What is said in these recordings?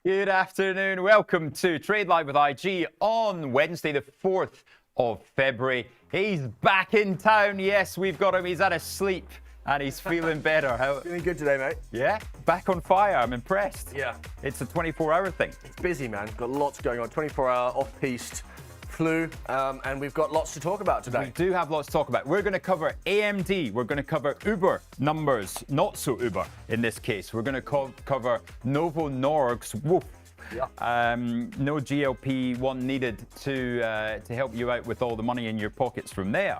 Good afternoon. Welcome to Trade Live with IG on Wednesday, the 4th of February. He's back in town. Yes, we've got him. He's had a sleep and he's feeling better. Feeling good today, mate. Yeah, back on fire. I'm impressed. Yeah. It's a 24-hour thing. It's busy, man. Got lots going on. 24-hour off-piste flu, and we've got lots to talk about today. We do have lots to talk about. We're going to cover AMD. We're going to cover Uber numbers, not so Uber in this case. We're going to cover Novo Nordisk's woof. Yeah. No GLP-1 needed to help you out with all the money in your pockets from there.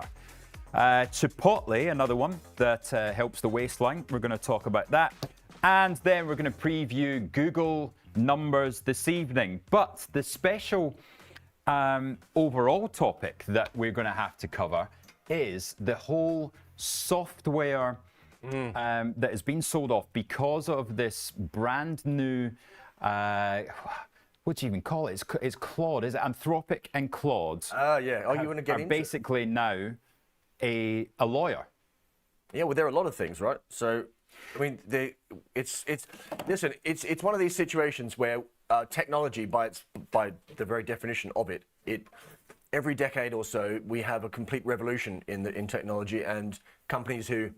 Chipotle, another one that helps the waistline. We're going to talk about that. And then we're going to preview Google numbers this evening. But the special overall topic that we're going to have to cover is the whole software that has been sold off because of this brand new, what do you even call it? It's Claude, is it? Anthropic and Claude. Yeah. Oh, you want to get are into basically now a lawyer. Yeah, well, there are a lot of things, right? So, I mean, it's one of these situations where technology, by the very definition of it, every decade or so we have a complete revolution in technology, and companies who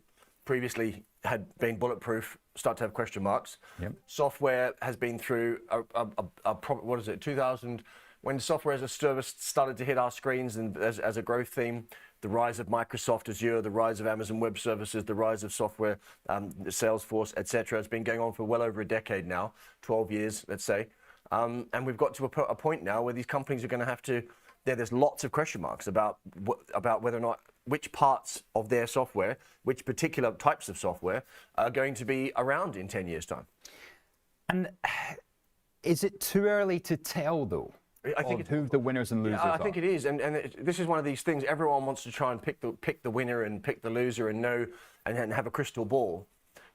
previously had been bulletproof start to have question marks. Yep. Software has been through what is it, 2000, when software as a service started to hit our screens and as a growth theme. The rise of Microsoft Azure, the rise of Amazon Web Services, the rise of software, Salesforce, etc. It's been going on for well over a decade now, 12 years, let's say. And we've got to a point now where these companies are going to have to, there's lots of question marks about whether or not, which parts of their software, which particular types of software are going to be around in 10 years' time. And is it too early to tell, though? I think who the winners and losers are. I think it is, and this is one of these things. Everyone wants to try and pick the winner and pick the loser and know and have a crystal ball,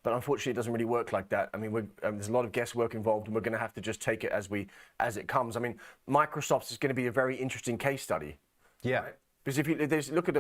but unfortunately, it doesn't really work like that. I mean, there's a lot of guesswork involved, and we're going to have to just take it as it comes. I mean, Microsoft's is going to be a very interesting case study. Yeah. Right? Because if you look at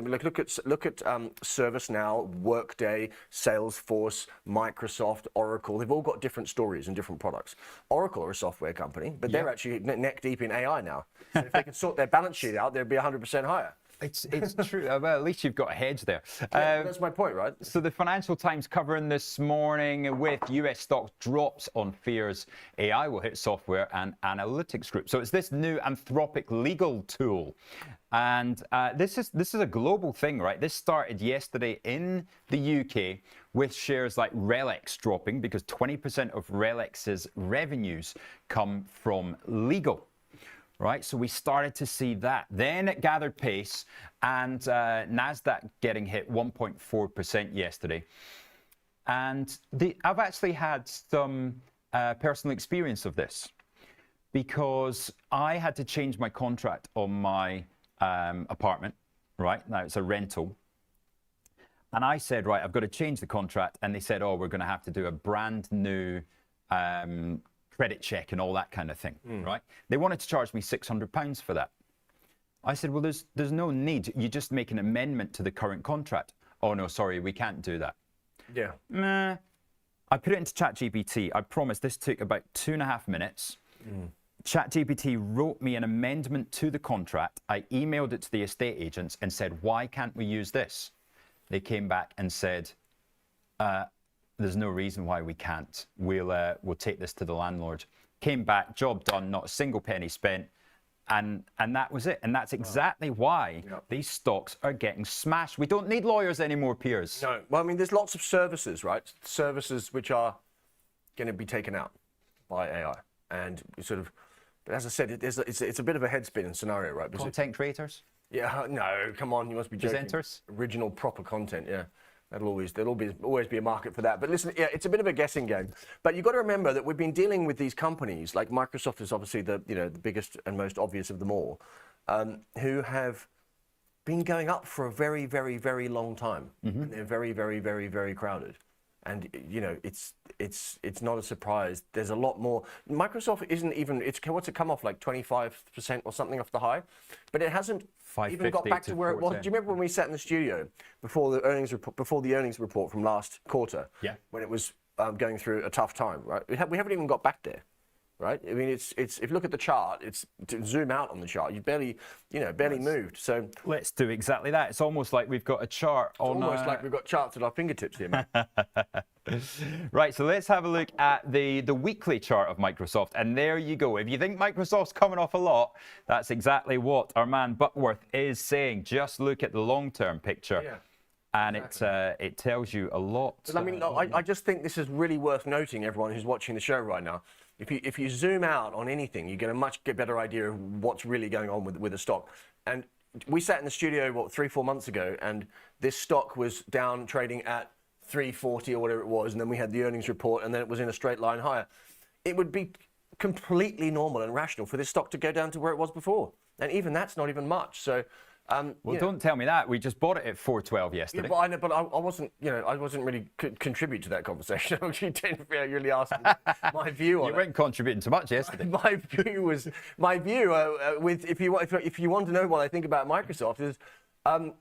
ServiceNow, Workday, Salesforce, Microsoft, Oracle, they've all got different stories and different products. Oracle are a software company, but they're actually neck deep in AI now. So if they could sort their balance sheet out, they'd be 100% higher. It's true. Well, at least you've got a hedge there. That's my point, right? So the Financial Times covering this morning with US stocks drops on fears AI will hit software and analytics group. So it's this new Anthropic legal tool. And this is a global thing, right? This started yesterday in the UK with shares like Relics dropping because 20% of Relics's revenues come from legal. Right, so we started to see that. Then it gathered pace, and NASDAQ getting hit 1.4% yesterday. And I've actually had some personal experience of this because I had to change my contract on my apartment. Right, now it's a rental. And I said, right, I've got to change the contract. And they said, oh, we're going to have to do a brand new credit check and all that kind of thing, right? They wanted to charge me £600 for that. I said, well, there's no need. You just make an amendment to the current contract. Oh, no, sorry, we can't do that. Yeah. Meh. I put it into ChatGPT. I promise this took about 2.5 minutes. ChatGPT wrote me an amendment to the contract. I emailed it to the estate agents and said, why can't we use this? They came back and said, there's no reason why we can't. We'll take this to the landlord. Came back, job done, not a single penny spent, and that was it. And that's exactly why these stocks are getting smashed. We don't need lawyers anymore, Piers. No, well, I mean, there's lots of services, right? Services which are going to be taken out by AI, and sort of. But as I said, it's a bit of a head-spinning scenario, right? Because Content creators? Yeah, no, come on, you must be joking. Presenters? Original, proper content, yeah. There'll always be a market for that. But listen, yeah, it's a bit of a guessing game. But you've got to remember that we've been dealing with these companies, like Microsoft is obviously the biggest and most obvious of them all, who have been going up for a very, very, very long time. And they're very, very, very, very crowded. And it's not a surprise. There's a lot more. Microsoft isn't even. What's it come off like 25% or something off the high, but it hasn't even got back to where it was. Do you remember when we sat in the studio before the earnings report from last quarter? Yeah. When it was going through a tough time, right? We haven't even got back there. right? I mean, it's if you look at the chart, it's to zoom out on the chart, you barely moved. So Let's do exactly that. It's almost like we've got a chart on. almost like we've got charts at our fingertips here, man. Right, so let's have a look at the weekly chart of Microsoft. And there you go. If you think Microsoft's coming off a lot, that's exactly what our man Buckworth is saying. Just look at the long-term picture. Yeah. And it tells you a lot. But I mean, I just think this is really worth noting, everyone who's watching the show right now. If you zoom out on anything, you get a much better idea of what's really going on with the stock. And we sat in the studio, 3-4 months ago, and this stock was down trading at 340 or whatever it was, and then we had the earnings report, and then it was in a straight line higher. It would be completely normal and rational for this stock to go down to where it was before. And even that's not even much. So. Well, don't tell me that. We just bought it at 412 yesterday. Yeah, but I know, but I wasn't, I wasn't really contribute to that conversation. You didn't really ask my view on it. You weren't contributing too much yesterday. My view was if you want to know what I think about Microsoft is, I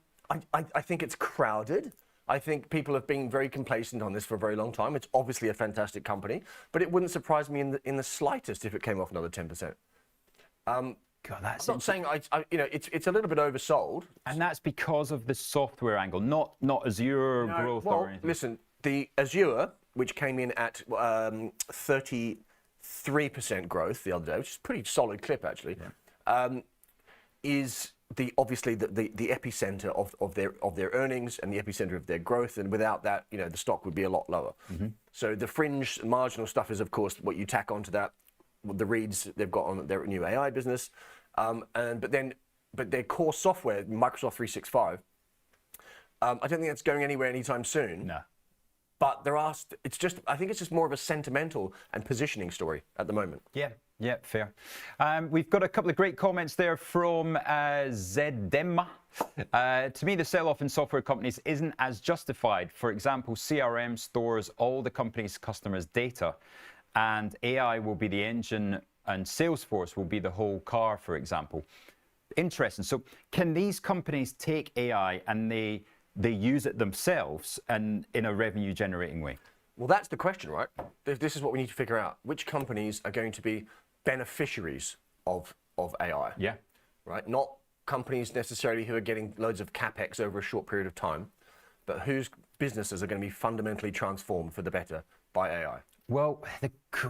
think it's crowded. I think people have been very complacent on this for a very long time. It's obviously a fantastic company, but it wouldn't surprise me in the slightest if it came off another 10%. God, that's I'm not saying it's a little bit oversold, and that's because of the software angle, not Azure growth well, or anything. Listen, the Azure, which came in at 33% growth the other day, which is a pretty solid clip actually, is obviously the epicenter of their earnings and the epicenter of their growth, and without that, the stock would be a lot lower. So the fringe marginal stuff is, of course, what you tack onto that. The reads they've got on their new AI business, but their core software, Microsoft 365, I don't think that's going anywhere anytime soon. No. But I think it's just more of a sentimental and positioning story at the moment. Yeah, fair. We've got a couple of great comments there from Zedemma. To me, the sell-off in software companies isn't as justified. For example, CRM stores all the company's customers' data, and AI will be the engine and Salesforce will be the whole car, for example. Interesting. So can these companies take AI and they use it themselves and in a revenue generating way? Well, that's the question, right? This is what we need to figure out. Which companies are going to be beneficiaries of AI? Yeah. Right? Not companies necessarily who are getting loads of capex over a short period of time, but whose businesses are going to be fundamentally transformed for the better by AI. Well,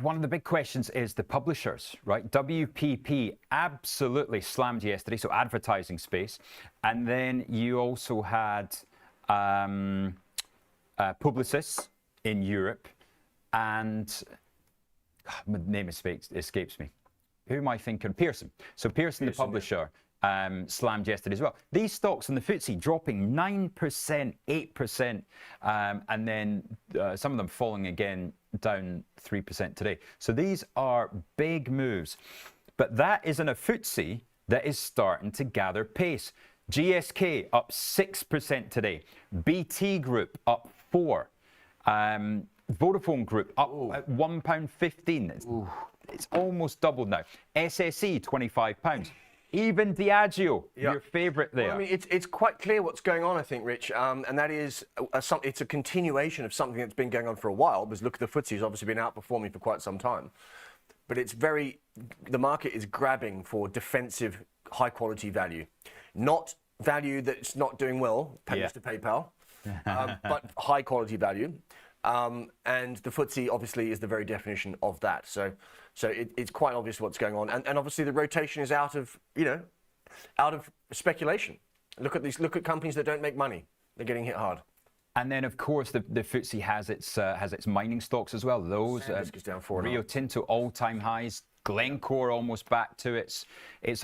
one of the big questions is the publishers, right? WPP absolutely slammed yesterday, so advertising space. And then you also had Publicis in Europe, and my name escapes me. Who am I thinking? Pearson. So Pearson, the publisher, slammed yesterday as well. These stocks on the FTSE dropping 9%, 8%, and then some of them falling again, down 3% today. So these are big moves. But that is in a FTSE that is starting to gather pace. GSK up 6% today. BT Group up 4%. Vodafone Group up at £1.15. It's almost doubled now. SSE, £25. Even Diageo, your favourite there. Well, I mean, it's quite clear what's going on, I think, Rich, and that is it's a continuation of something that's been going on for a while. Because look, the FTSE has obviously been outperforming for quite some time, but the market is grabbing for defensive, high-quality value, not value that's not doing well, thanks to PayPal, but high-quality value. And the FTSE obviously is the very definition of that. So it's quite obvious what's going on, and obviously the rotation is out of speculation. Look at companies that don't make money; they're getting hit hard. And then, of course, the FTSE has its mining stocks as well. Those is down 4.5. Rio Tinto all-time highs. Glencore almost back to its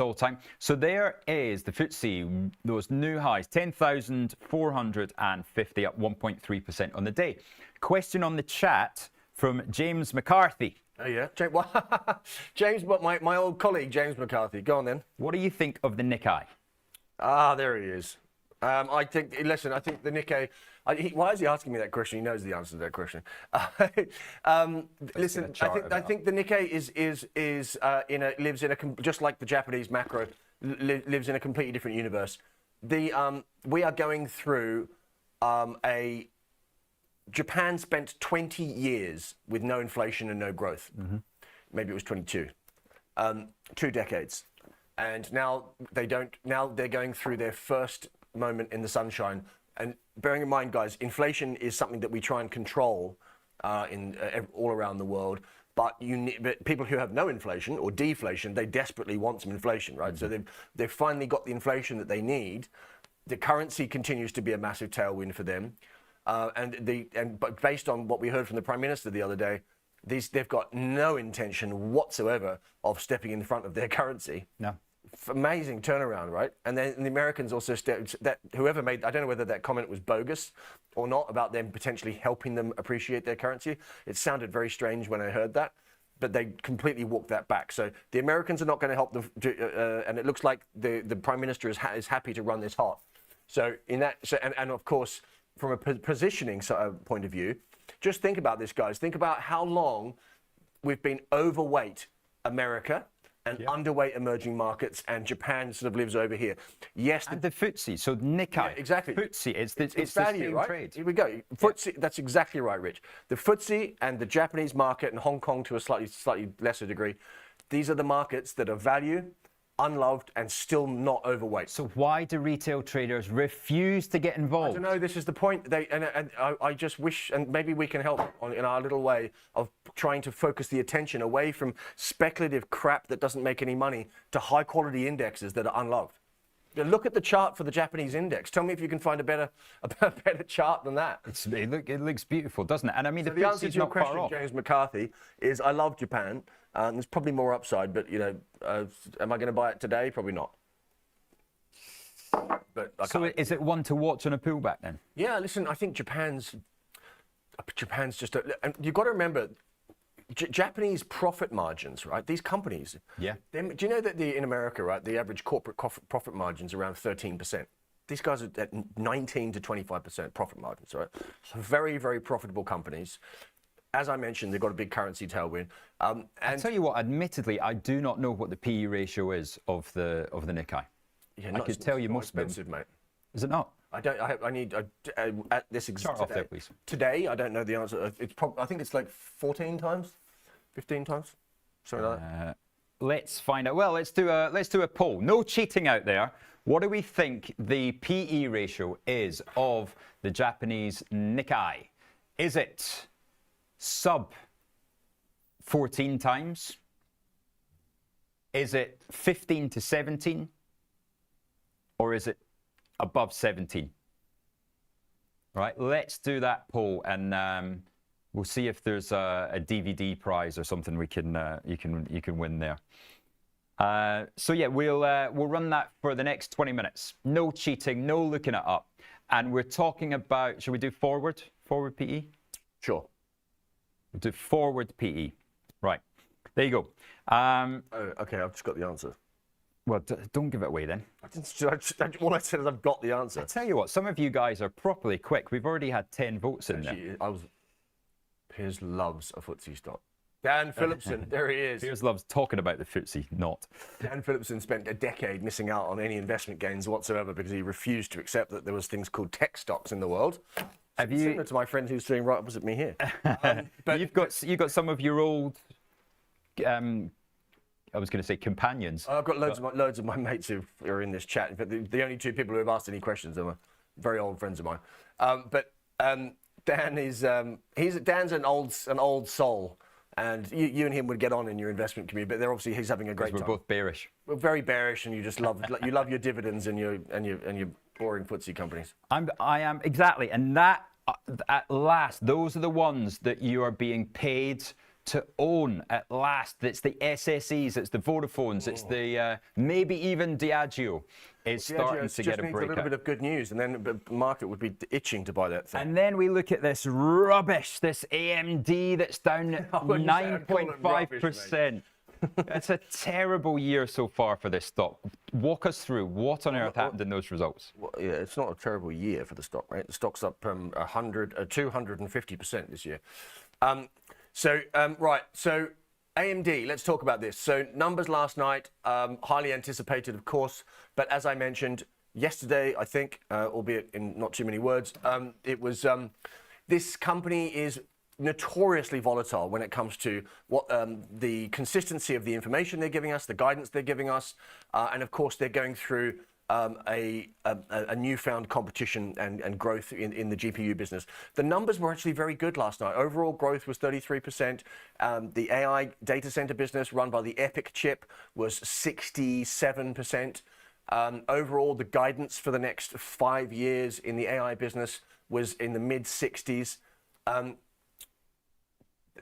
all-time. So there is the FTSE, those new highs, 10,450, up 1.3% on the day. Question on the chat from James McCarthy. Oh yeah, James, my old colleague James McCarthy. Go on then. What do you think of the Nikkei? Ah, there he is. I think the Nikkei. Why is he asking me that question? He knows the answer to that question. Listen, I think the Nikkei lives in a just like the Japanese macro lives in a completely different universe. We are going through Japan spent 20 years with no inflation and no growth. maybe it was 22, 2 decades. And now they don't. Now they're going through their first moment in the sunshine. And bearing in mind, guys, inflation is something that we try and control all around the world. But people who have no inflation or deflation, they desperately want some inflation, right? So they've finally got the inflation that they need. The currency continues to be a massive tailwind for them. But based on what we heard from the Prime Minister the other day, they've got no intention whatsoever of stepping in front of their currency. No. Amazing turnaround, right? And then the Americans also whoever made, I don't know whether that comment was bogus or not about them potentially helping them appreciate their currency. It sounded very strange when I heard that, but they completely walked that back. So the Americans are not going to help them, and it looks like the Prime Minister is happy to run this hot. So in that, and of course, from a positioning point of view, just think about this, guys. Think about how long we've been overweight America and underweight emerging markets, and Japan sort of lives over here. Yes, and the FTSE, so Nikkei, yeah, exactly. FTSE, it's value, the same right? trade. Here we go. FTSE, that's exactly right, Rich. The FTSE and the Japanese market and Hong Kong to a slightly lesser degree, these are the markets that are value, unloved, and still not overweight. So why do retail traders refuse to get involved? I don't know. This is the point. I just wish, and maybe we can help in our little way of trying to focus the attention away from speculative crap that doesn't make any money to high quality indexes that are unloved. Look at the chart for the Japanese index. Tell me if you can find a better chart than that. It looks beautiful, doesn't it? And I mean, So the the answer FTSE to is your not far question, off. James McCarthy, is I love Japan. There's probably more upside, but am I going to buy it today? Probably not. But So is it one to watch on a pullback then? yeah, listen, I think Japan's just and you've got to remember Japanese profit margins, right? These companies. Yeah. Do you know that in America, right, the average corporate profit margins are around 13%. These guys are at 19 to 25% profit margins, right? So very, very profitable companies. As I mentioned, they've got a big currency tailwind. I'll tell you what, admittedly, I do not know what the PE ratio is of the Nikkei. Yeah, I could tell you most of them. expensive, mate. Is it not? I don't. I need at this Start off there, please. Today, I don't know the answer. I think it's like 14 times, 15 times, something like that. Let's find out. Well, let's do a poll. No cheating out there. What do we think the PE ratio is of the Japanese Nikkei? Is it sub 14 times? Is it 15 to 17? Or is it above 17? Right, let's do that poll, and we'll see if there's a DVD prize or something you can win there. So yeah, we'll run that for the next 20 minutes. No cheating, no looking it up, and we're talking about. Should we do forward PE? Sure. We'll do forward PE. Right, there you go. Okay, I've just got the answer. Well, don't give it away then. All I said is I've got the answer. I tell you what, some of you guys are properly quick. We've already had 10 votes in there. Piers loves a FTSE stock. Dan Phillipson, there he is. Piers loves talking about the FTSE, not. Dan Phillipson spent a decade missing out on any investment gains whatsoever because he refused to accept that there was things called tech stocks in the world. Have you? Similar to my friend who's sitting right opposite me here. But you've got some of your old. I was going to say companions. I've got loads of my mates who are in this chat. In fact, the only two people who have asked any questions are very old friends of mine. Dan is Dan's an old soul, and you and him would get on in your investment community. But he's having a great time. We're both bearish. We're very bearish, and you just love your dividends and your boring FTSE companies. I am exactly, and that at last, those are the ones that you are being paid to own at last. It's the SSEs, it's the Vodafones, it's the maybe even Diageo is starting to get a break. A little bit of good news, and then the market would be itching to buy that thing. And then we look at this rubbish, this AMD that's down 9.5%. It's a terrible year so far for this stock. Walk us through what on earth happened in those results. Well, yeah, it's not a terrible year for the stock, right? The stock's up 250% this year. So AMD, let's talk about this. So numbers last night, highly anticipated, of course, but as I mentioned yesterday, I think, albeit in not too many words, it was this company is notoriously volatile when it comes to what the consistency of the information they're giving us, the guidance they're giving us, and of course they're going through a newfound competition and growth in the GPU business. The numbers were actually very good last night. Overall growth was 33%. The AI data center business run by the Epic chip was 67%. Overall, the guidance for the next 5 years in the AI business was in the mid 60s.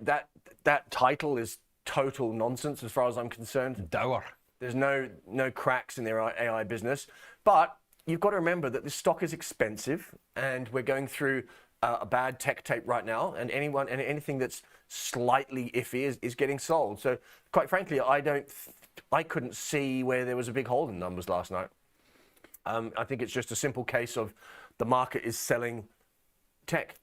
That title is total nonsense as far as I'm concerned. Dour. There's no cracks in their AI business, but you've got to remember that this stock is expensive, and we're going through a bad tech tape right now, and anything that's slightly iffy is getting sold. So, quite frankly, I couldn't see where there was a big hole in numbers last night. I think it's just a simple case of the market is selling tech,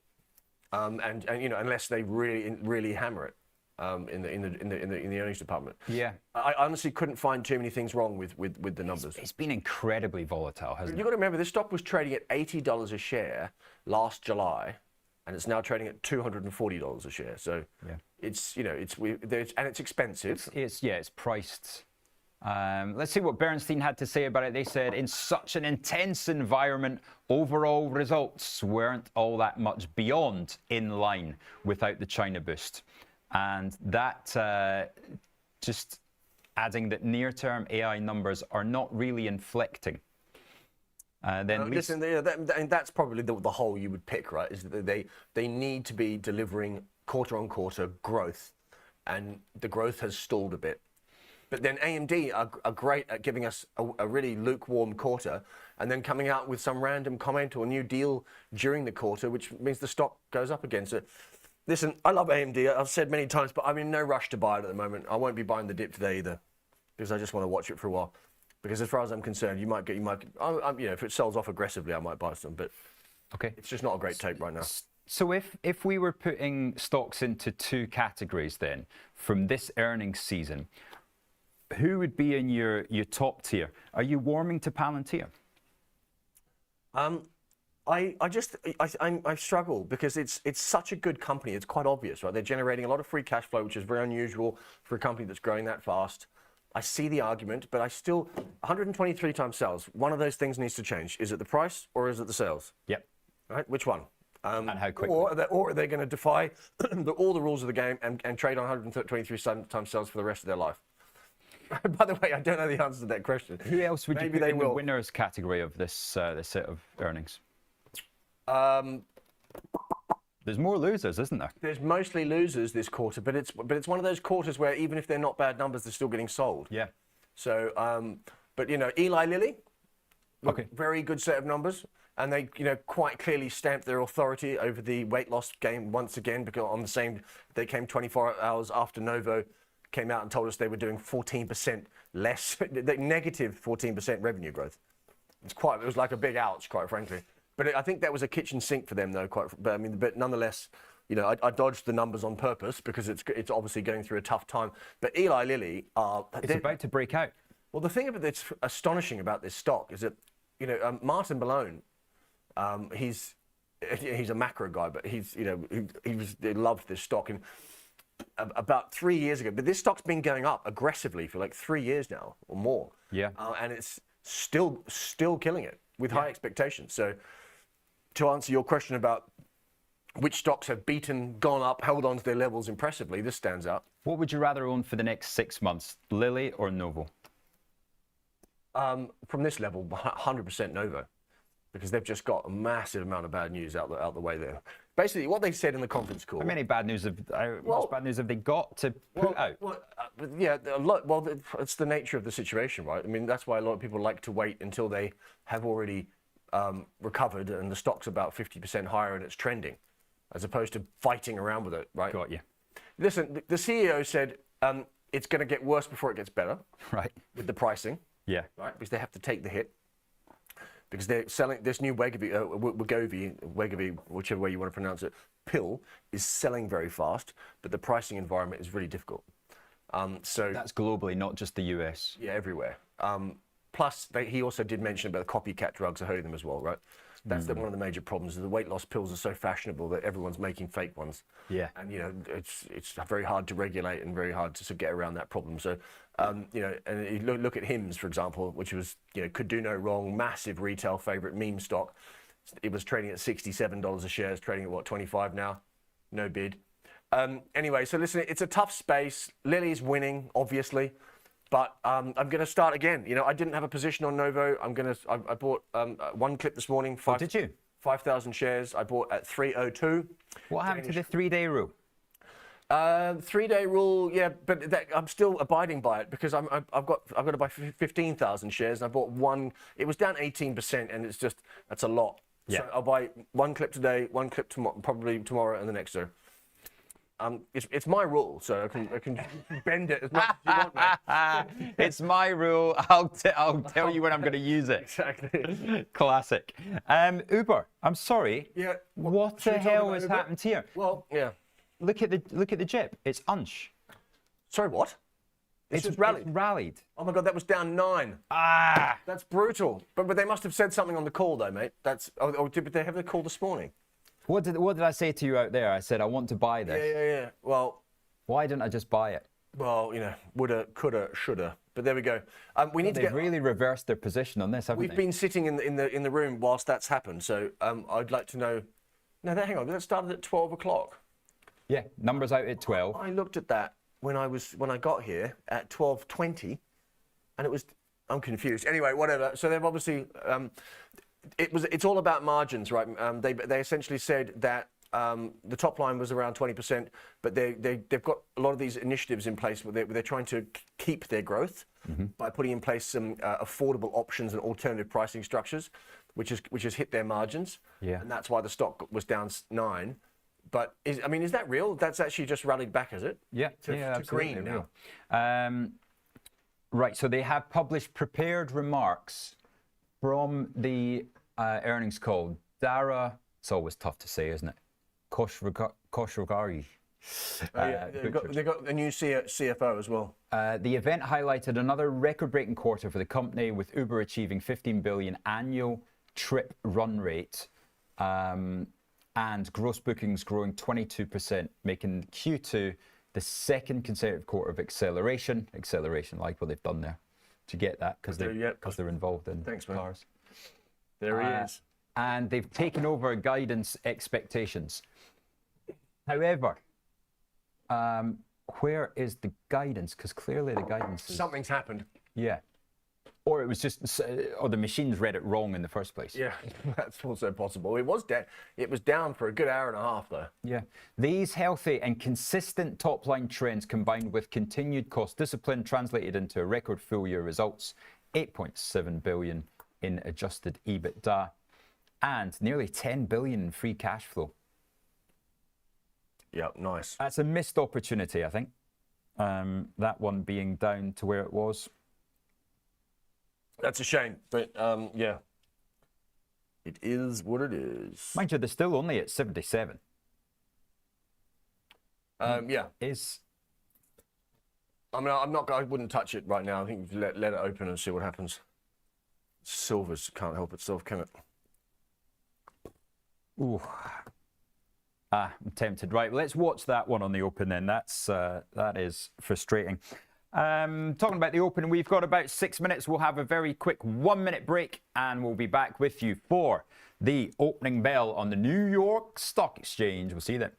and unless they really hammer it. In the earnings department. Yeah. I honestly couldn't find too many things wrong with the numbers. It's been incredibly volatile, hasn't You've got to remember, this stock was trading at $80 a share last July, and it's now trading at $240 a share. So Yeah. it's it's expensive. It's priced. Let's see what Bernstein had to say about it. They said, in such an intense environment, overall results weren't all that much beyond in line without the China boost. And that just adding that near-term AI numbers are not really inflecting. Listen, that's probably the hole you would pick, right? Is that they need to be delivering quarter-on-quarter growth, and the growth has stalled a bit. But then AMD are great at giving us a really lukewarm quarter, and then coming out with some random comment or new deal during the quarter, which means the stock goes up again. So, listen, I love AMD. I've said many times, but I'm in no rush to buy it at the moment. I won't be buying the dip today either, because I just want to watch it for a while. Because as far as I'm concerned, if it sells off aggressively, I might buy some. But okay, it's just not a great tape right now. So if we were putting stocks into two categories then from this earnings season, who would be in your top tier? Are you warming to Palantir? I struggle because it's such a good company. It's quite obvious, right? They're generating a lot of free cash flow, which is very unusual for a company that's growing that fast. I see the argument, but I still 123 times sales. One of those things needs to change. Is it the price or is it the sales? Yep. Right. Which one? And how quickly? Or are they going to defy all the rules of the game and trade on 123 times sales for the rest of their life? By the way, I don't know the answer to that question. Who else would you put in the winners category of this set of earnings? There's more losers, isn't there? There's mostly losers this quarter, but it's one of those quarters where even if they're not bad numbers, they're still getting sold. Yeah. So, but Eli Lilly, okay, very good set of numbers, and they quite clearly stamped their authority over the weight loss game once again, because they came 24 hours after Novo came out and told us they were doing 14% less, negative 14% revenue growth. It was like a big ouch, quite frankly. But I think that was a kitchen sink for them, though. But nonetheless, I dodged the numbers on purpose because it's obviously going through a tough time. But Eli Lilly it's about to break out. Well, the thing that's astonishing about this stock is that Martin Malone, he's a macro guy, but he loved this stock and about 3 years ago. But this stock's been going up aggressively for like 3 years now or more. Yeah. And it's still killing it with high expectations. So, to answer your question about which stocks have gone up, held on to their levels impressively, this stands out. What would you rather own for the next 6 months, Lilly or Novo? From this level, 100% Novo, because they've just got a massive amount of bad news out the way there. Basically, what they said in the conference call. How many bad news have they got to put out? Yeah, a lot. Well, it's the nature of the situation, right? I mean, that's why a lot of people like to wait until they have already recovered and the stock's about 50% higher and it's trending, as opposed to fighting around with it, right? Got you. Listen, the CEO said it's going to get worse before it gets better. Right. With the pricing. Yeah. Right, because they have to take the hit. Because they're selling this new Wegovy, whichever way you want to pronounce it, pill is selling very fast, but the pricing environment is really difficult. So that's globally, not just the US. Yeah, everywhere. Plus, he also did mention about the copycat drugs are hurting them as well, right? That's one of the major problems. Is the weight loss pills are so fashionable that everyone's making fake ones. Yeah. And it's very hard to regulate and very hard to sort of get around that problem. So and you look at Hims, for example, which was could do no wrong, massive retail favorite, meme stock. It was trading at $67 a share. It's trading at what, 25 now? No bid. Anyway, so listen, it's a tough space. Lily's winning, obviously. But I'm going to start again. I didn't have a position on Novo. I bought one clip this morning. Did you? 5,000 shares. I bought at 302. What happened to the 3-day rule? 3-day rule, yeah, but I'm still abiding by it because I've got to buy 15,000 shares. And I bought one. It was down 18%, and that's a lot. Yeah. So I'll buy one clip today, one clip probably tomorrow, and the next day. It's my rule, so I can bend it as much as you want, mate. It's my rule. I'll tell you when I'm going to use it. Exactly. Classic. Uber. I'm sorry. Yeah. What the hell has happened here? Well, yeah. Look at the jib. It's unch. Sorry, what? It's rallied. It's rallied. Oh my God, that was down 9. That's brutal. But they must have said something on the call, though, mate. Did they have the call this morning? What did I say to you out there? I said I want to buy this. Yeah. Well, why didn't I just buy it? Well, woulda, coulda, shoulda. But there we go. We need to They've really reversed their position on this, haven't We've they? been sitting in the room whilst that's happened. So I'd like to know. No, hang on. That started at 12 o'clock. Yeah, numbers out at 12. I looked at that when I got here at 12:20, and it was. I'm confused. Anyway, whatever. So they've obviously. It's all about margins, right? They essentially said that the top line was around 20%, but they've got a lot of these initiatives in place where they're trying to keep their growth by putting in place some affordable options and alternative pricing structures, which has hit their margins. Yeah. And that's why the stock was down 9. But is that real? That's actually just rallied back, is it? Yeah, to green now. Right, so they have published prepared remarks from the earnings call. Dara, it's always tough to say, isn't it? Khosrowshahi. They've got a new CFO as well. The event highlighted another record-breaking quarter for the company, with Uber achieving 15 billion annual trip run rate. And gross bookings growing 22%, making Q2 the second consecutive quarter of acceleration, like what they've done there to get that, because they're involved in cars. There he is. And they've taken over guidance expectations. However, where is the guidance? Because clearly the guidance is... Something's happened. Yeah. Or it was just, or the machines read it wrong in the first place. Yeah, that's also possible. It was down for a good hour and a half, though. Yeah. These healthy and consistent top-line trends, combined with continued cost discipline, translated into a record full-year results, 8.7 billion in adjusted EBITDA, and nearly 10 billion in free cash flow. Yeah, nice. That's a missed opportunity, I think. That one being down to where it was. That's a shame, but yeah, it is what it is. Mind you, they're still only at 77. Yeah. I wouldn't touch it right now. I think let it open and see what happens. Silvers can't help itself, can it? Ooh. I'm tempted. Right, let's watch that one on the open then. That is frustrating. Talking about the open, we've got about 6 minutes. We'll have a very quick 1-minute break, and we'll be back with you for the opening bell on the New York Stock Exchange. We'll see you then.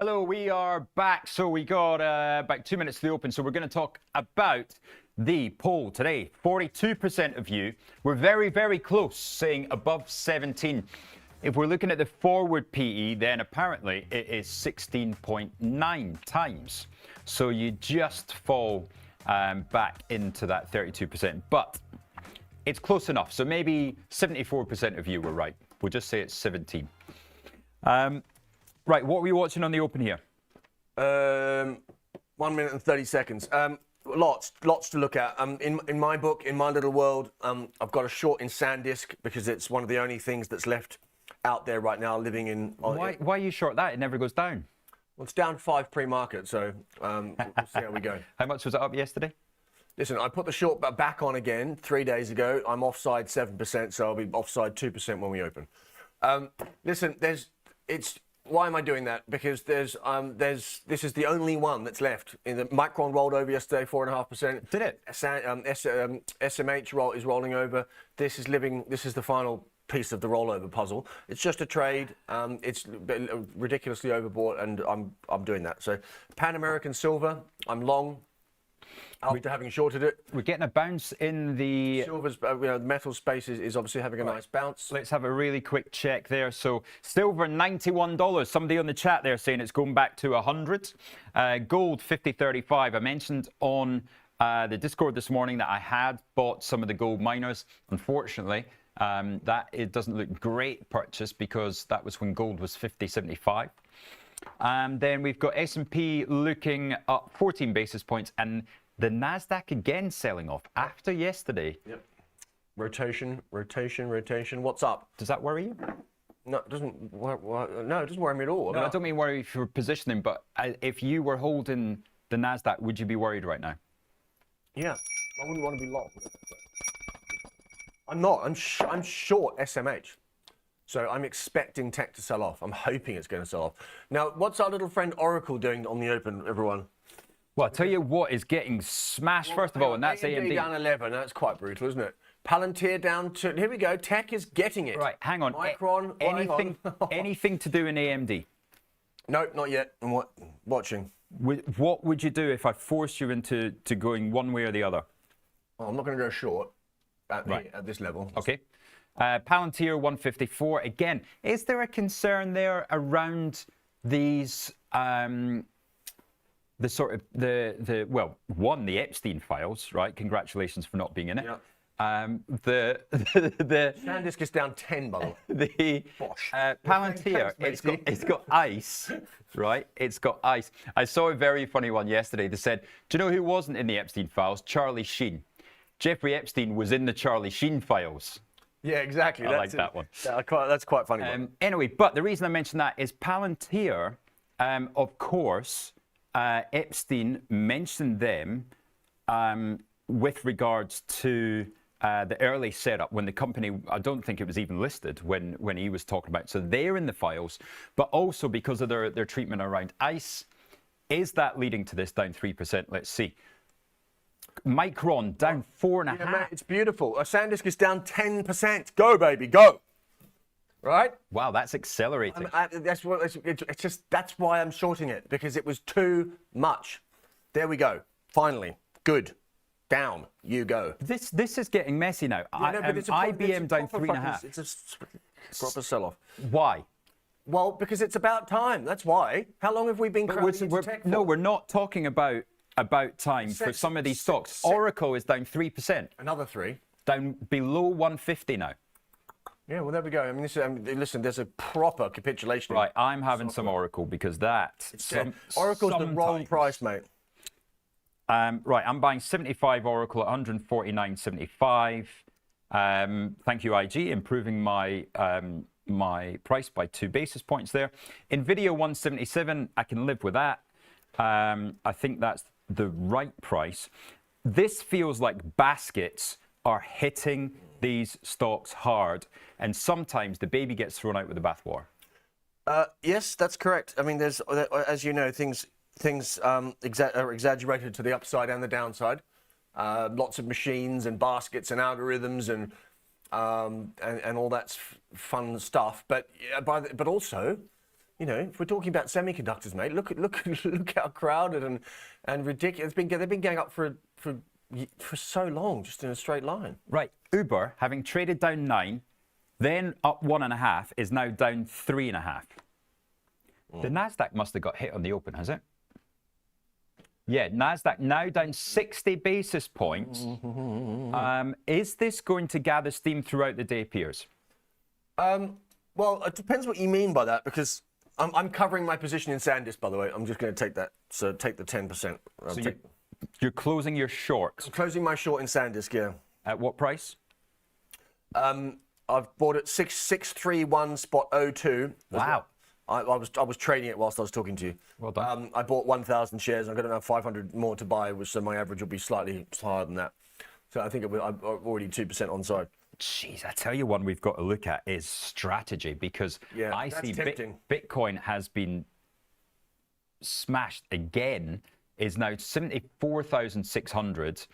Hello, we are back. So we got about 2 minutes to the open. So we're going to talk about the poll today. 42% of you were very, very close, saying above 17. If we're looking at the forward PE, then apparently it is 16.9 times. So you just fall back into that 32%. But it's close enough. So maybe 74% of you were right. We'll just say it's 17. Right, what were you watching on the open here? 1 minute and 30 seconds. Lots to look at. In my book, in my little world, I've got a short in SanDisk because it's one of the only things that's left out there right now living in. Why are you short that? It never goes down. Well, it's down 5 pre-market, so we'll see how we go. How much was it up yesterday? Listen, I put the short back on again 3 days ago. I'm offside 7%, so I'll be offside 2% when we open. Listen, why am I doing that? Because this is the only one that's left. In the Micron rolled over yesterday, 4.5%. Did it? SMH is rolling over. This is the final piece of the rollover puzzle. It's just a trade. It's ridiculously overbought, and I'm doing that. So Pan American Silver, I'm long. After having shorted it, we're getting a bounce in the silver's, the metal space is obviously having a nice bounce. Let's have a really quick check there. So silver, $91. Somebody on the chat there saying it's going back to 100. Gold, 50.35. I mentioned on the Discord this morning that I had bought some of the gold miners. Unfortunately, it doesn't look great purchase because that was when gold was 50.75. Then we've got S&P looking up 14 basis points, and the Nasdaq again selling off after yesterday. Yep. Rotation. What's up? Does that worry you? No, it doesn't. No, it doesn't worry me at all. No, I don't mean worry for positioning, but if you were holding the Nasdaq, would you be worried right now? Yeah, I wouldn't want to be long. I'm not. I'm short SMH. So I'm expecting tech to sell off. I'm hoping it's going to sell off. Now, what's our little friend Oracle doing on the open, everyone? Well, I'll tell you what is getting smashed, first of all, and that's AMD. Down 11. That's quite brutal, isn't it? Palantir down to, here we go. Tech is getting it. Right, hang on. Micron, anything to do in AMD? No, not yet. I'm watching. What would you do if I forced you into going one way or the other? Oh, I'm not going to go short at this level. Okay. Palantir 154. Again, is there a concern there around these the sort of the Epstein files, right? Congratulations for not being in it. Yeah. The SanDisk is down 10, by the way. The Palantir, it's got ice, right? It's got ice. I saw a very funny one yesterday. They said, do you know who wasn't in the Epstein files? Charlie Sheen. Jeffrey Epstein was in the Charlie Sheen files. Yeah, exactly. I like that one. That's quite funny. Anyway, but the reason I mentioned that is Palantir, of course, Epstein mentioned them with regards to the early setup when the company, I don't think it was even listed when he was talking about. So they're in the files, but also because of their treatment around ICE. Is that leading to this down 3%? Let's see. Micron down 4.5%. Yeah, mate, it's beautiful. SanDisk is down 10%. Go, baby, go. Right? Wow, that's accelerating. That's why I'm shorting it, because it was too much. There we go. Finally, good. Down you go. This is getting messy now. IBM down 3.5%. It's a proper sell-off. Why? Well, because it's about time. That's why. How long have we been crowding into tech for? No, we're not talking about time for some of these stocks. Oracle is down 3%. Another 3. Down below 150 now. Yeah, well, there we go. I mean, listen, there's a proper capitulation. Right, I'm having some Oracle because Oracle's the wrong price, mate. Right, I'm buying 75 Oracle at 149.75. Thank you, IG, improving my my price by 2 basis points there. Nvidia 177, I can live with that. I think that's the right price. This feels like baskets are hitting these stocks hard, and sometimes the baby gets thrown out with the bathwater. Yes, that's correct. I mean, there's, as you know, things are exaggerated to the upside and the downside. Lots of machines and baskets and algorithms and all that fun stuff. But also, You know, if we're talking about semiconductors, mate, look how crowded and ridiculous. They've been going up for so long, just in a straight line. Right. Uber, having traded down 9, then up 1.5, is now down 3.5. The Nasdaq must have got hit on the open, has it? Yeah, Nasdaq now down 60 basis points. Is this going to gather steam throughout the day, Piers? Well, it depends what you mean by that, because I'm covering my position in SanDisk, by the way. I'm just going to take that. So take the 10%. So you're closing your short. I'm closing my short in SanDisk, yeah. At what price? I've bought it 631.02. Wow. I was trading it whilst I was talking to you. Well done. I bought 1,000 shares. I'm going to have 500 more to buy, so my average will be slightly higher than that. So I think I'm already 2% on side. Jeez, I tell you, one we've got to look at is strategy, because I see Bitcoin has been smashed again, is now 74,600.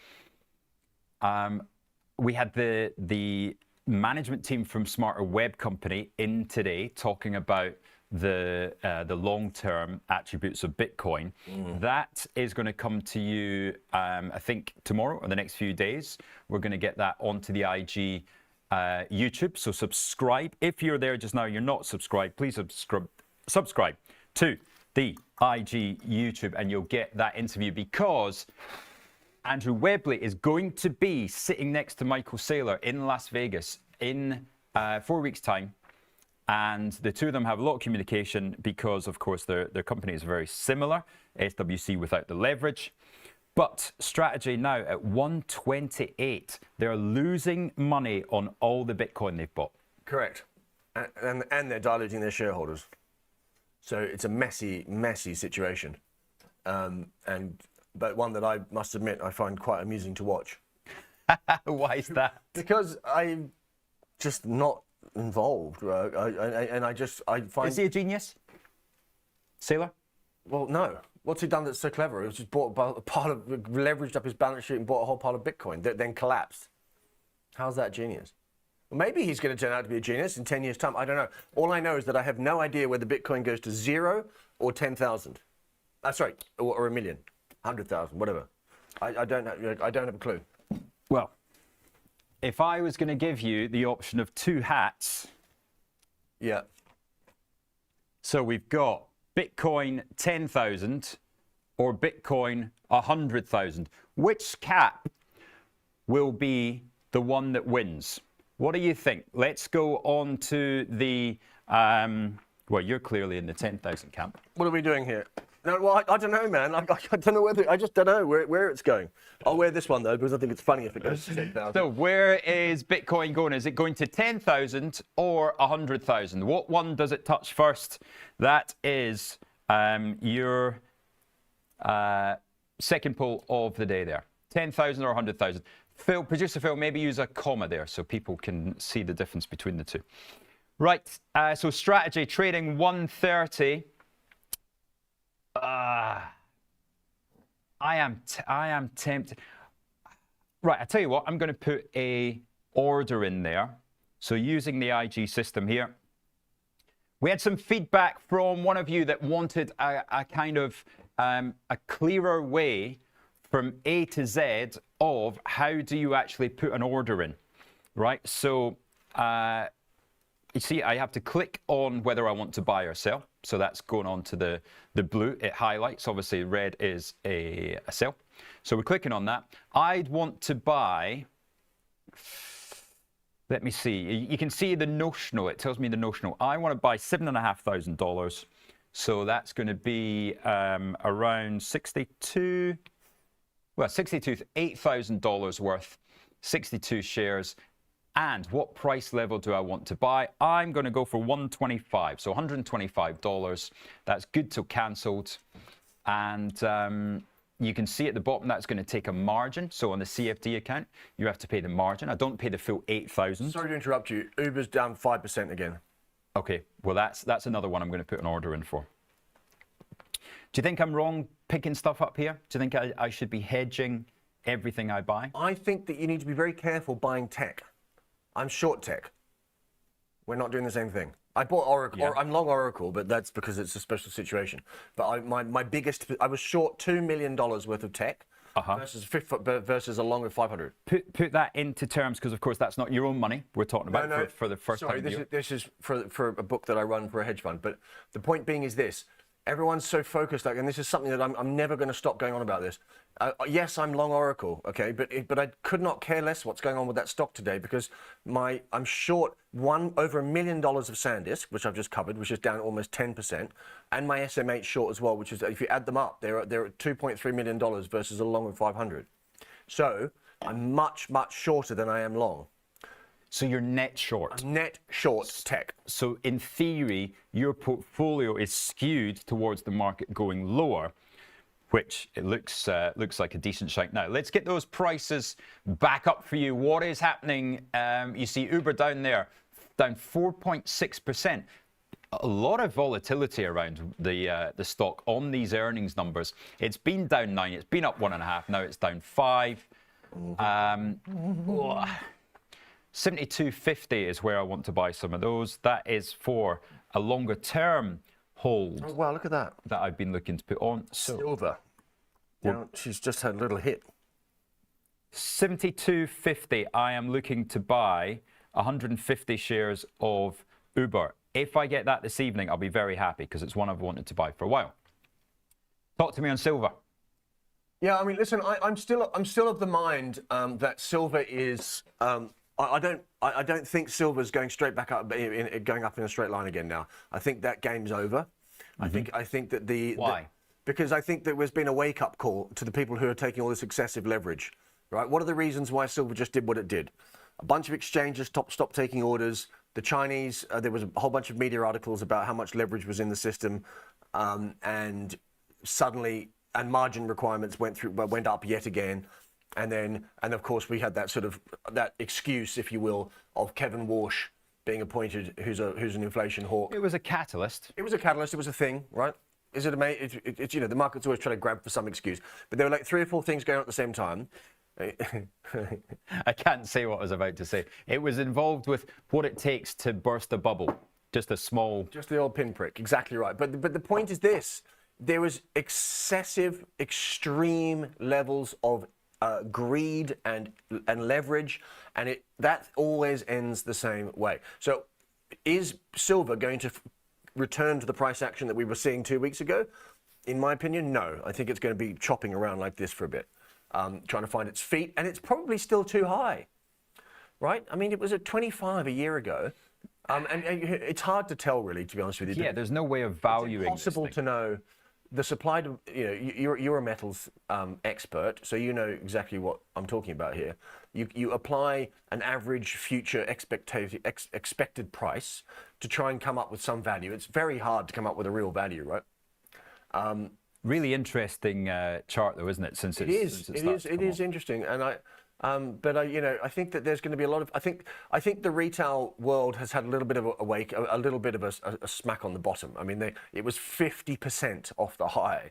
We had the management team from Smarter Web Company in today talking about the long-term attributes of Bitcoin. That is going to come to you, I think, tomorrow or the next few days. We're going to get that onto the IG YouTube. So subscribe. If you're there just now, you're not subscribed, please subscribe to the IG YouTube, and you'll get that interview, because Andrew Webley is going to be sitting next to Michael Saylor in Las Vegas in 4 weeks' time. And the two of them have a lot of communication because, of course, their company is very similar, SWC without the leverage. But strategy now at 128, they're losing money on all the Bitcoin they've bought. Correct. And they're diluting their shareholders. So it's a messy, messy situation. But one that I must admit I find quite amusing to watch. Why is that? Because I'm just not involved. I find... Is he a genius, Saylor? Well, no. What's he done that's so clever? He just bought a part of, leveraged up his balance sheet and bought a whole pile of Bitcoin that then collapsed. How's that genius? Well, maybe he's going to turn out to be a genius in 10 years' time. I don't know. All I know is that I have no idea whether Bitcoin goes to 0 or 10,000. Sorry, or 1 million, 100,000, whatever. I don't have a clue. Well, if I was going to give you the option of 2 hats. Yeah. So we've got Bitcoin 10,000 or Bitcoin 100,000. Which cap will be the one that wins? What do you think? Let's go on to the, well, you're clearly in the 10,000 camp. What are we doing here? No, well, I don't know, man. I don't know whether, I just don't know where it's going. I'll wear this one, though, because I think it's funny if it goes to 10,000. So where is Bitcoin going? Is it going to 10,000 or 100,000? What one does it touch first? That is your second poll of the day there. 10,000 or 100,000. Phil, producer Phil, maybe use a comma there so people can see the difference between the two. Right, so strategy, trading 130. I am tempted. Right, I tell you what, I'm going to put a order in there. So using the IG system here, we had some feedback from one of you that wanted a kind of a clearer way from A to Z of how do you actually put an order in, right? So you see, I have to click on whether I want to buy or sell. So that's going on to the blue. It highlights. Obviously, red is a sell. So we're clicking on that. I'd want to buy. Let me see. You can see the notional. It tells me the notional. I want to buy $7,500. So that's going to be around 62. Well, $8,000 worth, 62 shares. And what price level do I want to buy? I'm going to go for 125, so $125. That's good till cancelled. And you can see at the bottom that's going to take a margin. So on the CFD account, you have to pay the margin. I don't pay the full 8,000. Sorry to interrupt you. Uber's down 5% again. Okay, well that's another one I'm going to put an order in for. Do you think I'm wrong picking stuff up here? Do you think I should be hedging everything I buy? I think that you need to be very careful buying tech. I'm short tech. We're not doing the same thing. I bought Oracle. Yeah. I'm long Oracle, but that's because it's a special situation. But my biggest, I was short $2 million worth of tech versus a long of 500. Put that into terms, because of course that's not your own money we're talking about for the first Sorry, time. this is for a book that I run for a hedge fund. But the point being is this: everyone's so focused, and this is something that I'm never going to stop going on about this. Yes, I'm long Oracle, okay, but I could not care less what's going on with that stock today because I'm short over $1 million of SanDisk, which I've just covered, which is down almost 10%, and my SMH short as well, which is, if you add them up, they're at $2.3 million versus a long of 500. So I'm much shorter than I am long. So you're net short. I'm net short tech. So in theory, your portfolio is skewed towards the market going lower, which it looks like a decent shake. Now, let's get those prices back up for you. What is happening? You see Uber down there, down 4.6%. A lot of volatility around the stock on these earnings numbers. It's been down 9, it's been up 1.5, now it's down 5. 72.50 is where I want to buy some of those. That is for a longer term hold. Oh, wow, look at that. That I've been looking to put on. So, Silver. She's just had a little hit. 72.50, I am looking to buy 150 shares of Uber. If I get that this evening, I'll be very happy because it's one I've wanted to buy for a while. Talk to me on silver. Yeah, I mean, listen, I'm still of the mind that silver is. I don't think silver's going straight back up, going up in a straight line again now. I think that game's over. Mm-hmm. I think that Why? Because I think that there's been a wake-up call to the people who are taking all this excessive leverage, right? What are the reasons why silver just did what it did? A bunch of exchanges stopped taking orders. The Chinese, there was a whole bunch of media articles about how much leverage was in the system, and suddenly, and margin requirements went up yet again. And of course, we had that excuse, if you will, of Kevin Walsh being appointed, who's an inflation hawk. It was a catalyst. It was a catalyst. It was a thing, right? Is it amazing? It's the market's always trying to grab for some excuse, but there were like 3 or 4 things going on at the same time. I can't say what I was about to say. It was involved with what it takes to burst a bubble. Just the old pinprick. Exactly right. But the point is this: there was excessive, extreme levels of greed and leverage, and that always ends the same way. So, is silver going to return to the price action that we were seeing 2 weeks ago? In my opinion, no. I think it's going to be chopping around like this for a bit, trying to find its feet, and it's probably still too high, right? I mean, it was at 25 a year ago, and it's hard to tell, really, to be honest with you. Yeah, there's no way of valuing. It's impossible to know. The supply, you're a metals expert, so you know exactly what I'm talking about here. You apply an average future expected price to try and come up with some value. It's very hard to come up with a real value, right? Really interesting chart, though, isn't it? Since it is interesting, and I think that there's going to be a lot of. I think the retail world has had a little bit of a little bit of a smack on the bottom. I mean, it was 50% off the high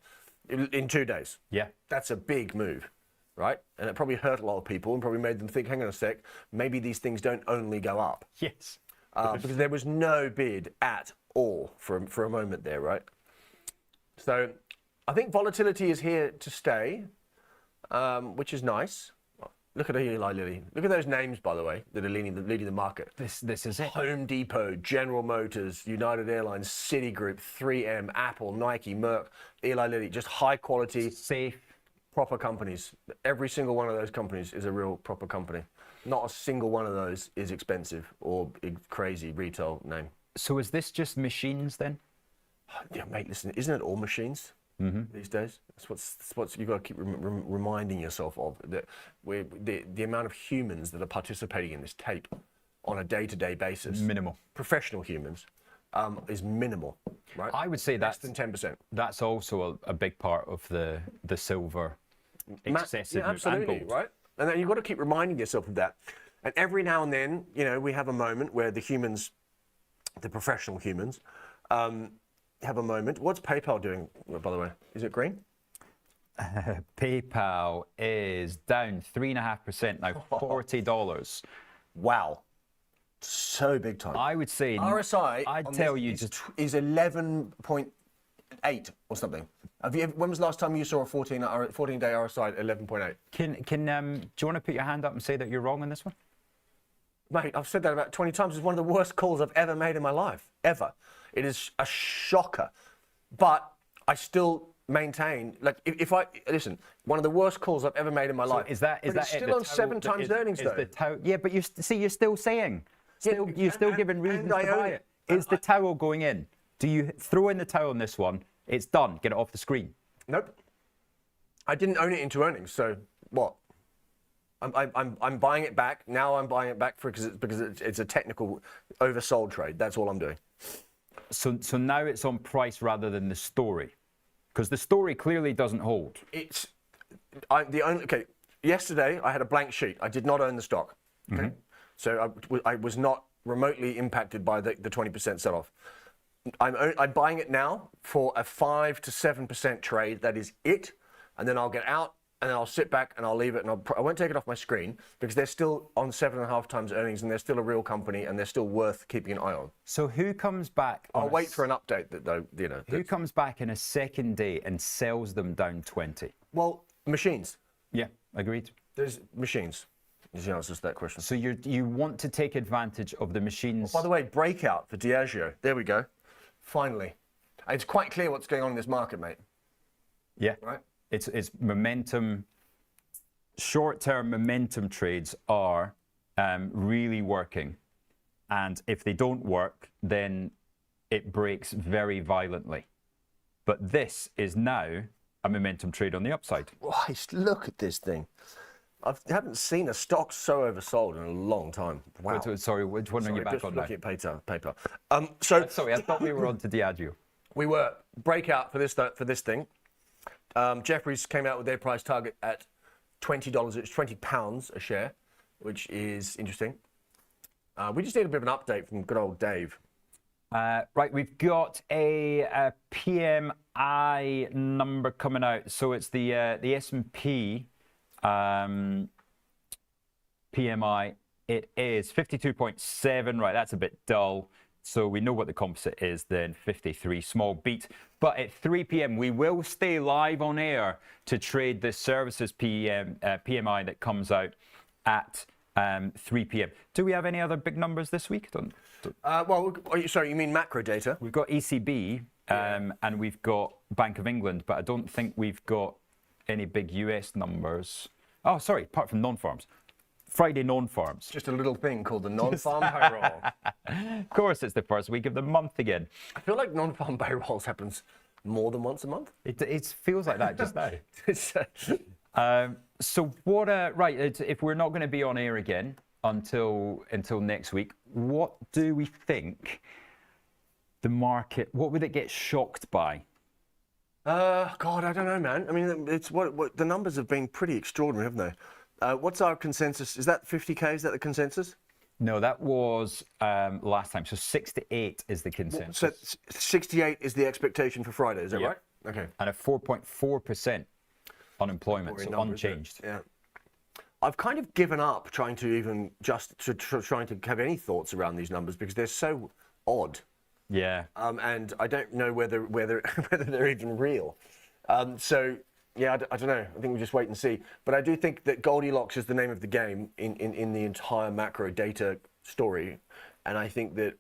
in 2 days. Yeah, that's a big move, right? And it probably hurt a lot of people and probably made them think, hang on a sec, maybe these things don't only go up. Yes, because there was no bid at all for a moment there, right? So, I think volatility is here to stay, which is nice. Look at Eli Lilly. Look at those names, by the way, that are leading the market. This is it. Home Depot, General Motors, United Airlines, Citigroup, 3M, Apple, Nike, Merck, Eli Lilly, just high quality, safe, proper companies. Every single one of those companies is a real proper company. Not a single one of those is expensive or a crazy retail name. So is this just machines then? Yeah, mate, listen, isn't it all machines? These days, that's what you've got to keep reminding yourself of, that the amount of humans that are participating in this tape on a day-to-day basis, minimal. Professional humans, is minimal, right? I would say less than 10%. That's also a big part of the silver excessive move, absolutely, and gold. right? And then you've got to keep reminding yourself of that. And every now and then, we have a moment where the humans, the professional humans, have a moment. What's PayPal doing, by the way? Is it green? PayPal is down 3.5% now, $40. Wow. So big time. I would say RSI. I'd on tell this you is, just is 11.8 or something. When was the last time you saw a 14-day RSI at 11.8? can do you want to put your hand up and say that you're wrong on this one? Mate, I've said that about 20 times. It's one of the worst calls I've ever made in my life, ever. It is a shocker. But I still maintain, like, if I, listen, one of the worst calls I've ever made in my life. Is that but it's still on 7 times earnings, though. Yeah, but you're still saying, you're still giving reasons to buy it. Is the towel going in? Do you throw in the towel on this one? It's done. Get it off the screen. Nope. I didn't own it into earnings, so what? I'm buying it back now. I'm buying it back because it's a technical oversold trade. That's all I'm doing. So now it's on price rather than the story, because the story clearly doesn't hold. Okay. Yesterday I had a blank sheet. I did not own the stock. Okay. So I was not remotely impacted by the 20% sell-off. I'm buying it now for a 5 to 7% trade. That is it, and then I'll get out. And then I'll sit back and I'll leave it, and I won't take it off my screen because they're still on 7.5 times earnings, and they're still a real company, and they're still worth keeping an eye on. So who comes back? I'll wait for an update that, though, Who comes back in a second day and sells them down 20? Well, machines. Yeah, agreed. There's machines. Is the answer to that question. So you want to take advantage of the machines. By the way, breakout for Diageo. There we go. Finally, it's quite clear what's going on in this market, mate. Yeah. Right. It's momentum. Short-term momentum trades are really working, and if they don't work, then it breaks very violently. But this is now a momentum trade on the upside. Christ, look at this thing. I haven't seen a stock so oversold in a long time. Wow. Sorry, which one are you back on now? Looking at paper. Sorry, I thought we were on to Diageo. We were. Breakout for this thing. Jefferies came out with their price target at $20. It's £20 a share, which is interesting. We just need a bit of an update from good old Dave. Right, we've got a PMI number coming out. So it's the S&P PMI. It is 52.7. Right, that's a bit dull. So we know what the composite is then, 53, small beat. But at 3 p.m. we will stay live on air to trade the services PMI that comes out at 3 p.m. Do we have any other big numbers this week? Well, sorry, you mean macro data? We've got ECB and we've got Bank of England, but I don't think we've got any big US numbers. Oh, sorry, apart from non-farms. Friday non-farms. Just a little thing called the non-farm payroll. Of course, it's the first week of the month again. I feel like non-farm payrolls happens more than once a month. It feels like that just now. So what? Right, if we're not going to be on air again until next week, what do we think the market? What would it get shocked by? God, I don't know, man. I mean, it's what the numbers have been pretty extraordinary, haven't they? What's our consensus? Is that 50K? Is that the consensus? No, that was last time. So 68 is the consensus. So 68 is the expectation for Friday, is that right? Okay. And a 4.4% unemployment, so unchanged. Yeah. I've kind of given up trying to even trying to have any thoughts around these numbers because they're so odd. Yeah. And I don't know whether they're even real. So. Yeah, I don't know. I think we'll just wait and see. But I do think that Goldilocks is the name of the game in the entire macro data story. And I think that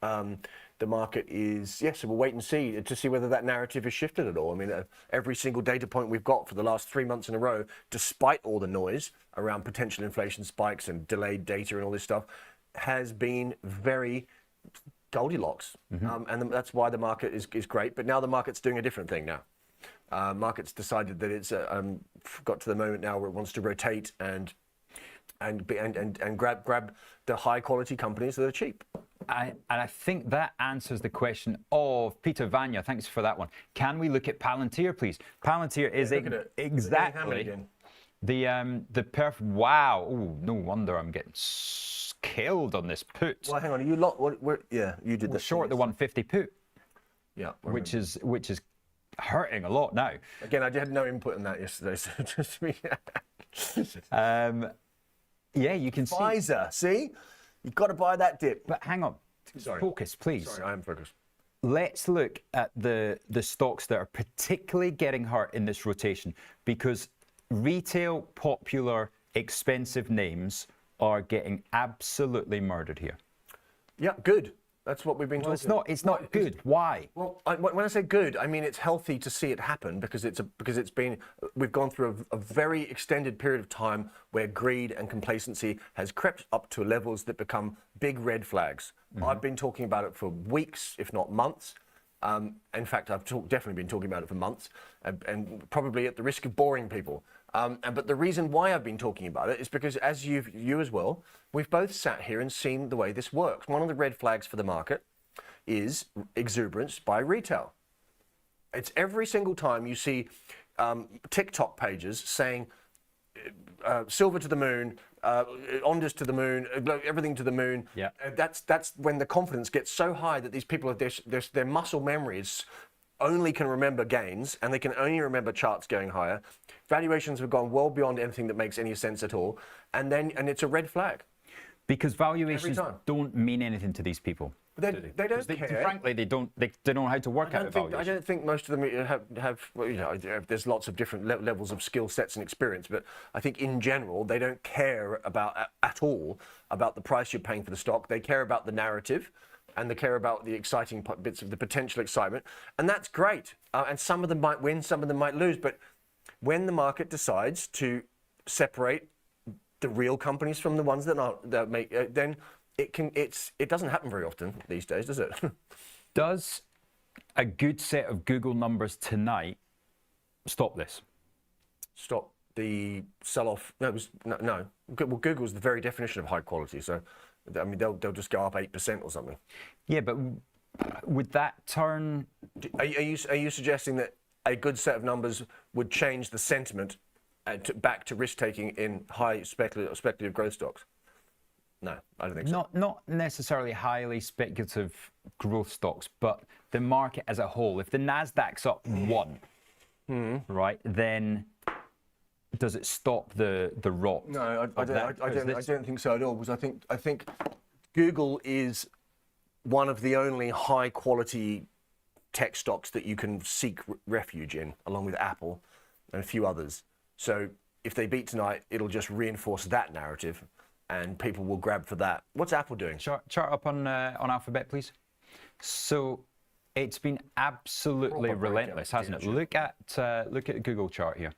the market is, yes, so we'll wait and see to see whether that narrative has shifted at all. I mean, every single data point we've got for the last 3 months in a row, despite all the noise around potential inflation spikes and delayed data and all this stuff, has been very Goldilocks. And that's why the market is great. But now the market's doing a different thing now. Market's decided that it's got to the moment now where it wants to rotate and grab the high quality companies that are cheap. And I think that answers the question of Peter Vanya. Thanks for that one. Can we look at Palantir, please? Palantir is exactly the perfect. Wow. Oh, no wonder I'm getting killed on this put. Well, hang on. You yeah, you did the short the 150 put. Yeah. Which is hurting a lot now. Again, I had no input in that yesterday, so just me. Yeah, you can Pfizer, see? You've got to buy that dip. But hang on. Sorry. Focus, please. Sorry, I am focused. Let's look at the stocks that are particularly getting hurt in this rotation, because retail, popular, expensive names are getting absolutely murdered here. Yeah, good. That's what we've been Well, talking. it's not good. Why? Well, when I say good, I mean it's healthy to see it happen because we've gone through a very extended period of time where greed and complacency has crept up to levels that become big red flags. I've been talking about it for weeks, if not months. In fact, I've definitely been talking about it for months, and probably at the risk of boring people. But the reason why I've been talking about it is because, as you as well, we've both sat here and seen the way this works. One of the red flags for the market is exuberance by retail. It's every single time you see TikTok pages saying silver to the moon, Ondas to the moon, everything to the moon. Yeah. That's when the confidence gets so high that these people, their muscle memories only can remember gains, and they can only remember charts going higher. Valuations have gone well beyond anything that makes any sense at all, and it's a red flag. Because valuations don't mean anything to these people. They don't care. Frankly, they don't know how to work out a valuation. I don't think most of them have well, there's lots of different levels of skill sets and experience, but I think in general they don't care about at all about the price you're paying for the stock. They care about the narrative, and they care about the exciting bits of the potential excitement, and that's great. And some of them might win, some of them might lose, but when the market decides to separate the real companies from the ones that make, then it doesn't happen very often these days, does it? Does a good set of Google numbers tonight stop this? Stop the sell-off? No, no. Well, Google's the very definition of high quality, so I mean they'll just go up 8% or something. Yeah, but would that turn? Are you suggesting that a good set of numbers would change the sentiment back to risk-taking in high speculative growth stocks? No, I don't think so. Not necessarily highly speculative growth stocks, but the market as a whole. If the Nasdaq's up 1, right, then does it stop the rot? No, I don't think so at all. Because I think Google is one of the only high-quality tech stocks that you can seek refuge in, along with Apple and a few others. So if they beat tonight, it'll just reinforce that narrative, and people will grab for that. What's Apple doing? Chart up on Alphabet, please. So it's been absolutely relentless, hasn't it? Look at the Google chart here.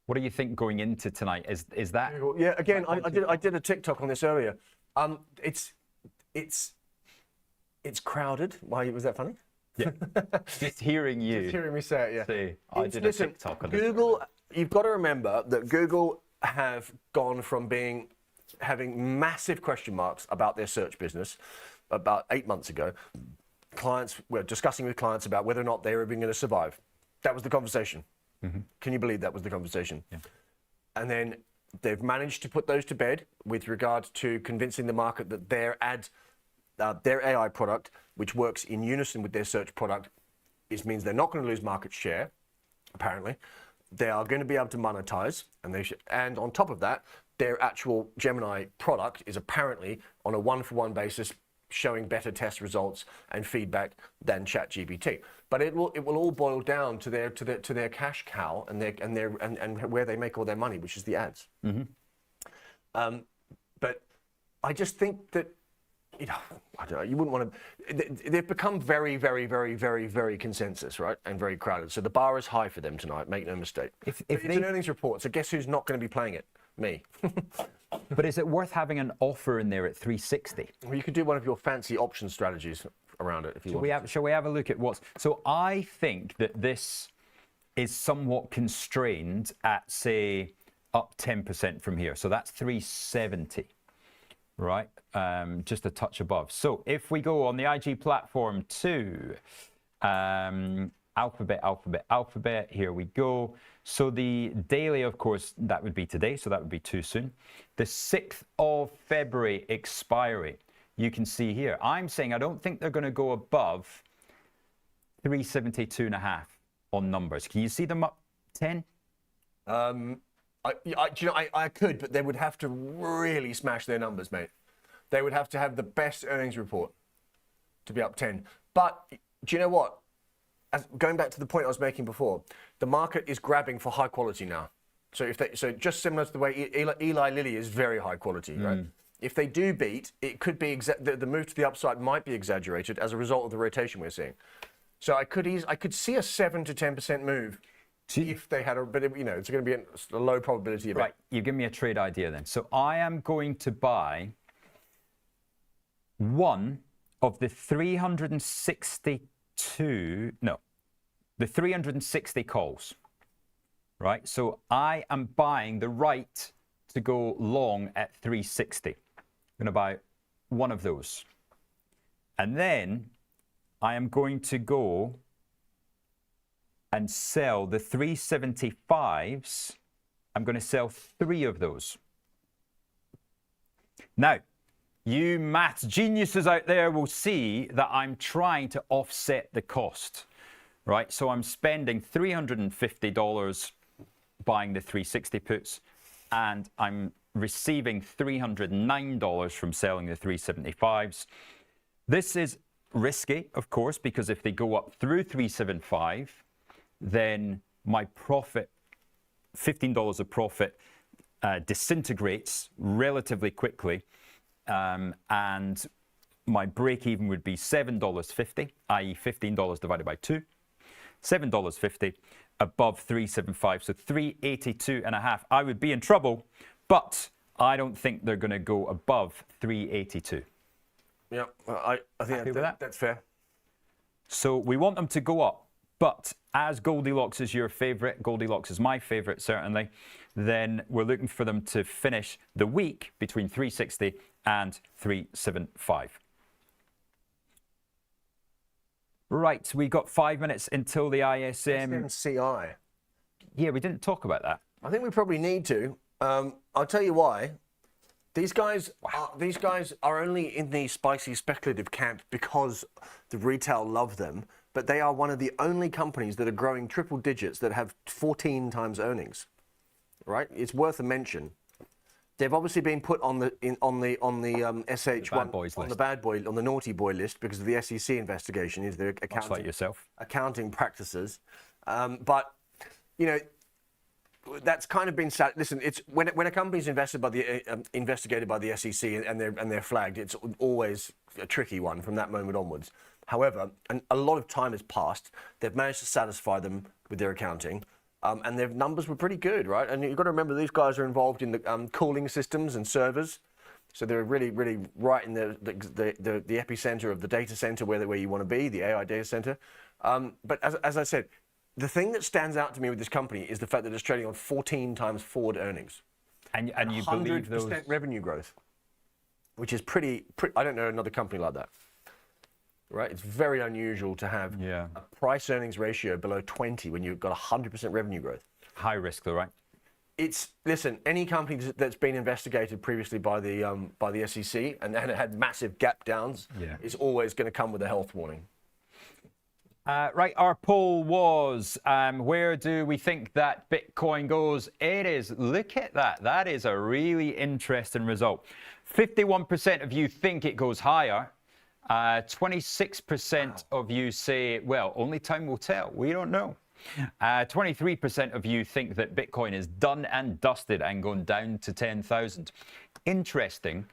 What do you think going into tonight? Is that? Google, yeah, again, I did a TikTok on this earlier. It's crowded. Why was that funny? Yeah. Just hearing you. Just hearing me say it, yeah. See, I did a TikTok on this. Google, you've got to remember that Google have gone from having massive question marks about their search business about 8 months ago. Clients were discussing with clients about whether or not they were even going to survive. That was the conversation. Can you believe that was the conversation? Yeah. And then they've managed to put those to bed with regard to convincing the market that their AI product, which works in unison with their search product, means they're not going to lose market share, apparently. They are going to be able to monetize, and on top of that, their actual Gemini product is apparently on a one-for-one basis showing better test results and feedback than ChatGPT. But it will all boil down to their cash cow and where they make all their money, which is the ads. But I just think that, I don't know, you wouldn't want to. They've become very, very, very, very, very consensus, right, and very crowded. So the bar is high for them tonight. Make no mistake. It's an earnings report, so guess who's not going to be playing it? Me. But is it worth having an offer in there at 360? Well, you could do one of your fancy option strategies around it if you want. Shall we have a look at what's? So I think that this is somewhat constrained at, say, up 10% from here. So that's 370. Right, just a touch above. So if we go on the IG platform to Alphabet, here we go. So the daily, of course, that would be today, so that would be too soon. The 6th of February expiry, you can see here. I'm saying I don't think they're going to go above 372.5 on numbers. Can you see them up 10? I could, but they would have to really smash their numbers, mate. They would have to have the best earnings report to be up 10. But do you know what? Going back to the point I was making before, the market is grabbing for high quality now. So just similar to the way Eli Lilly is very high quality, right? If they do beat, it could be the move to the upside might be exaggerated as a result of the rotation we're seeing. So I could see a 7 to 10% move if they had but it's going to be a low probability event. Right, you give me a trade idea then. So I am going to buy one of the 360 calls, right? So I am buying the right to go long at 360. I'm going to buy one of those. And then I am going to go and sell the 375s. I'm going to sell 3 of those. Now, you maths geniuses out there will see that I'm trying to offset the cost, right? So I'm spending $350 buying the 360 puts, and I'm receiving $309 from selling the 375s. This is risky, of course, because if they go up through 375, then my profit, $15 of profit, disintegrates relatively quickly. And my break even would be $7.50, i.e. $15 divided by 2, $7.50 above 375, so 382.5. I would be in trouble, but I don't think they're going to go above 382. Yeah, I think that's fair. So we want them to go up, but as Goldilocks is your favorite, Goldilocks is my favorite certainly, then we're looking for them to finish the week between 360 and 375. Right, we got 5 minutes until the ISM. MCI. Yeah, we didn't talk about that. I think we probably need to. I'll tell you why. These guys are only in the spicy speculative camp because the retail love them, but they are one of the only companies that are growing triple digits that have 14 times earnings. Right? It's worth a mention. They've obviously been put on the SH1 on the naughty boy list because of the SEC investigation into their accounting practices. But that's kind of been sad. Listen, it's when a company's investigated by the SEC and they're flagged, it's always a tricky one from that moment onwards. However, a lot of time has passed. They've managed to satisfy them with their accounting. And their numbers were pretty good, right? And you've got to remember these guys are involved in the cooling systems and servers, so they're really, really right in the epicenter of the data center where you want to be, the AI data center. But as I said, the thing that stands out to me with this company is the fact that it's trading on 14 times forward earnings, and you believe those 100% revenue growth, which is pretty. I don't know another company like that. Right, it's very unusual to have a price-earnings ratio below 20 when you've got 100% revenue growth. High risk, though, right? Listen. Any company that's been investigated previously by the SEC and had massive gap downs is always going to come with a health warning. Right, our poll was, where do we think that Bitcoin goes? It is, look at that. That is a really interesting result. 51% of you think it goes higher. 26% of you say, well, only time will tell. We don't know. 23% of you think that Bitcoin is done and dusted and gone down to 10,000. Interesting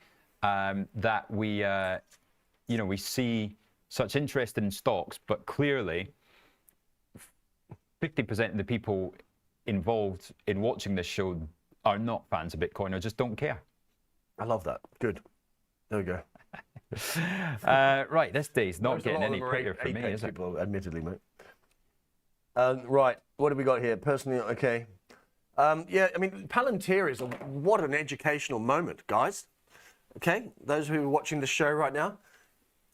that we see such interest in stocks, but clearly 50% of the people involved in watching this show are not fans of Bitcoin or just don't care. I love that. Good. There we go. Right, this day's not getting any quicker for me, is it? People, admittedly, mate. Right, what have we got here? Personally, okay. Yeah, I mean, Palantir is what an educational moment, guys. Okay, those who are watching the show right now,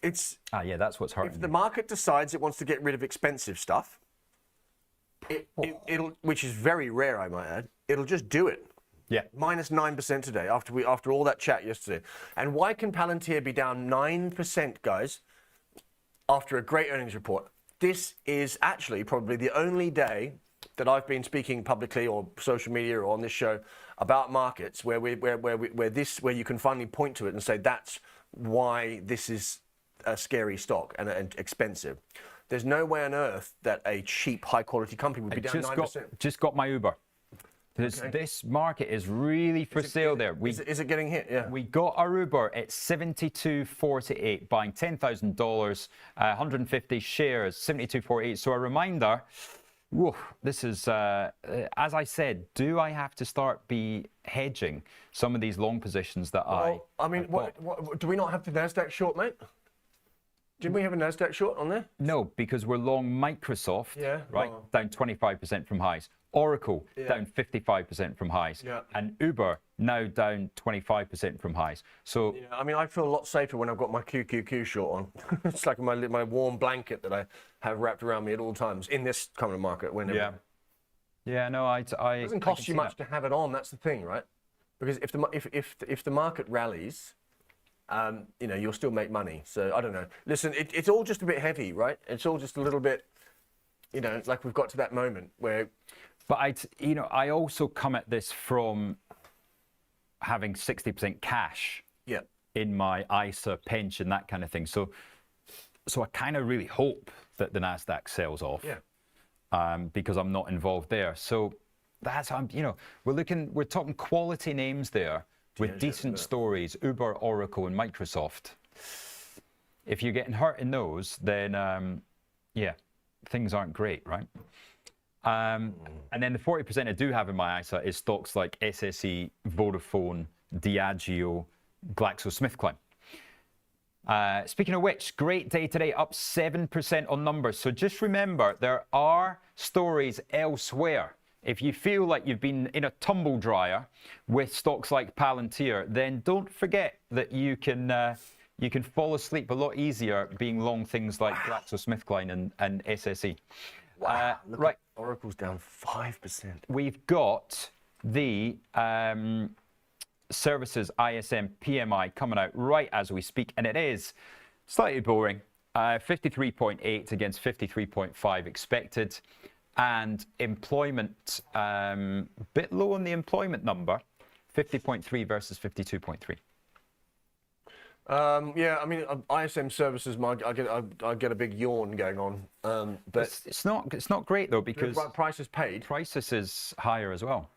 it's yeah, that's what's hurting. If the market decides it wants to get rid of expensive stuff, it'll, which is very rare, I might add, it'll just do it. Yeah. Minus 9% today after all that chat yesterday. And why can Palantir be down 9%, guys, after a great earnings report? This is actually probably the only day that I've been speaking publicly or social media or on this show about markets where you can finally point to it and say that's why this is a scary stock and expensive. There's no way on earth that a cheap, high-quality company would be down 9%. Just got my Uber. This market is really for sale there. Is it getting hit? Yeah. We got our Uber at 72.48, buying $10,000, 150 shares, 72.48. So a reminder, whoa, this is, as I said, do I have to start hedging some of these long positions that I mean, what, do we not have the NASDAQ short, mate? Didn't we have a NASDAQ short on there? No, because we're long Microsoft, right, down 25% from highs. Oracle down 55% from highs, and Uber now down 25% from highs. So I mean, I feel a lot safer when I've got my QQQ short on. It's like my warm blanket that I have wrapped around me at all times in this kind of market. Whenever. Yeah. No, it doesn't cost you much to have it on. That's the thing, right? Because if the market rallies, you'll still make money. So I don't know. Listen, it's all just a bit heavy, right? It's all just a little bit, like we've got to that moment where. But I also come at this from having 60% cash in my ISA pension, that kind of thing. So I kind of really hope that the NASDAQ sells off, because I'm not involved there. So that's we're talking quality names there with decent stories, Uber, Oracle, and Microsoft. If you're getting hurt in those, then things aren't great, right? And then the 40% I do have in my ISA is stocks like SSE, Vodafone, Diageo, GlaxoSmithKline. Speaking of which, great day today, up 7% on numbers. So just remember, there are stories elsewhere. If you feel like you've been in a tumble dryer with stocks like Palantir, then don't forget that you can fall asleep a lot easier being long things like GlaxoSmithKline and SSE. Wow, right. Oracle's down 5%. We've got the services ISM PMI coming out right as we speak, and it is slightly boring. 53.8 against 53.5 expected, and employment bit low on the employment number, 50.3 versus 52.3. I mean, ISM services, I get a big yawn going on. But it's not great though, because prices paid. Prices is higher as well.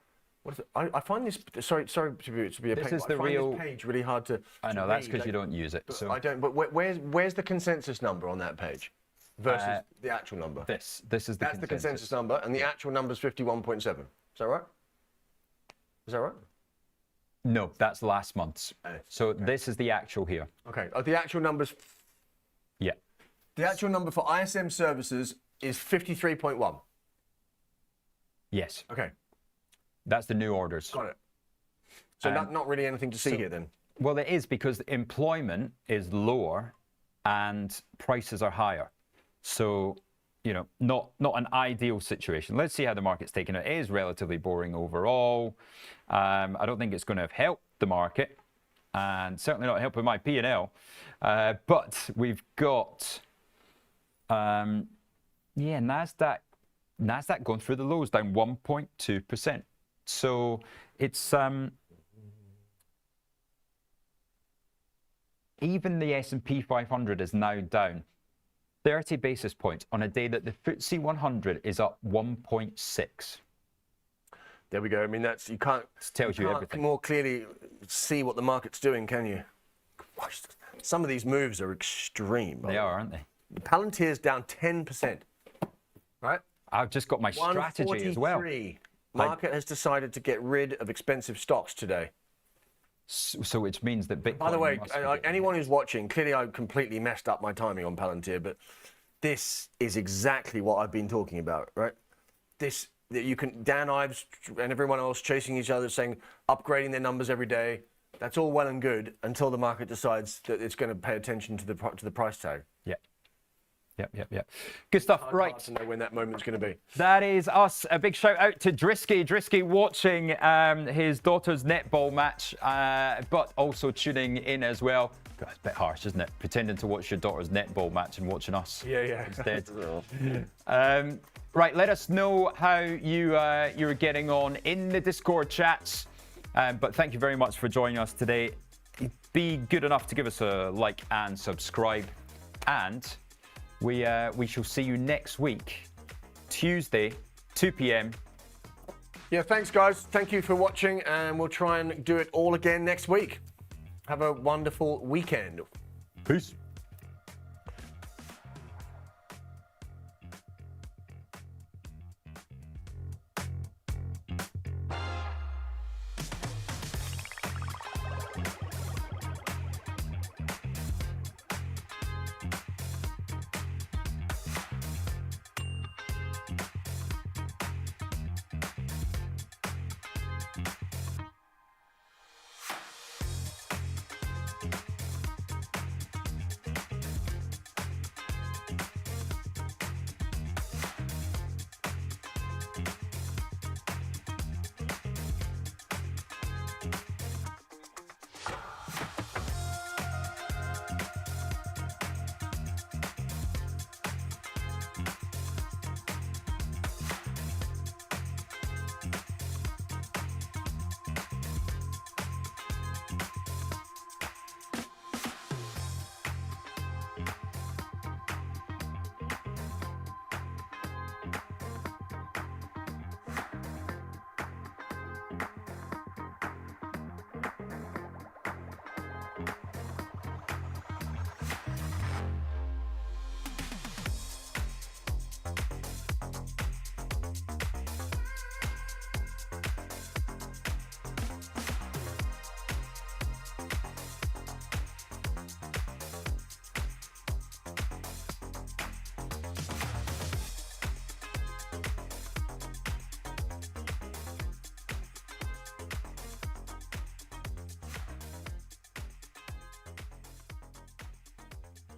What is it? I find this. Sorry to be a pain. This is I the find real this page really hard to. I know that's because you don't use it. So I don't. But where's the consensus number on that page versus the actual number? This is the consensus number, and the actual number is 51.7. Is that right? Is that right? No, that's last month's. So this is the actual here. Okay. The actual numbers. Yeah. The actual number for ISM services is 53.1. Yes. Okay. That's the new orders. Got it. So not really anything to see here then. Well, it is, because employment is lower and prices are higher. So, not an ideal situation. Let's see how the market's taking it. It is relatively boring overall. I don't think it's going to have helped the market, and certainly not helping my P&L. But we've got, NASDAQ going through the lows, down 1.2%. So it's even the S&P 500 is now down 30 basis points on a day that the FTSE 100 is up 1.6. There we go. I mean, you can't everything. More clearly see what the market's doing, can you? Gosh, some of these moves are extreme. They are, aren't they? Palantir's down 10%. Right? I've just got my strategy as well. Market has decided to get rid of expensive stocks today. So which means that Bitcoin. By the way, anyone who's watching, clearly I completely messed up my timing on Palantir, but this is exactly what I've been talking about, right? Dan Ives and everyone else chasing each other, saying upgrading their numbers every day. That's all well and good until the market decides that it's going to pay attention to the price tag. Yeah. Yep. Good stuff. Right. Hard to know when that moment's going to be. That is us. A big shout out to Drisky. Drisky watching his daughter's netball match, but also tuning in as well. God, it's a bit harsh, isn't it? Pretending to watch your daughter's netball match and watching us. Yeah. Instead. Right, let us know how you're getting on in the Discord chats. But thank you very much for joining us today. Be good enough to give us a like and subscribe. And we shall see you next week, Tuesday, 2 p.m. Yeah, thanks, guys. Thank you for watching, and we'll try and do it all again next week. Have a wonderful weekend. Peace.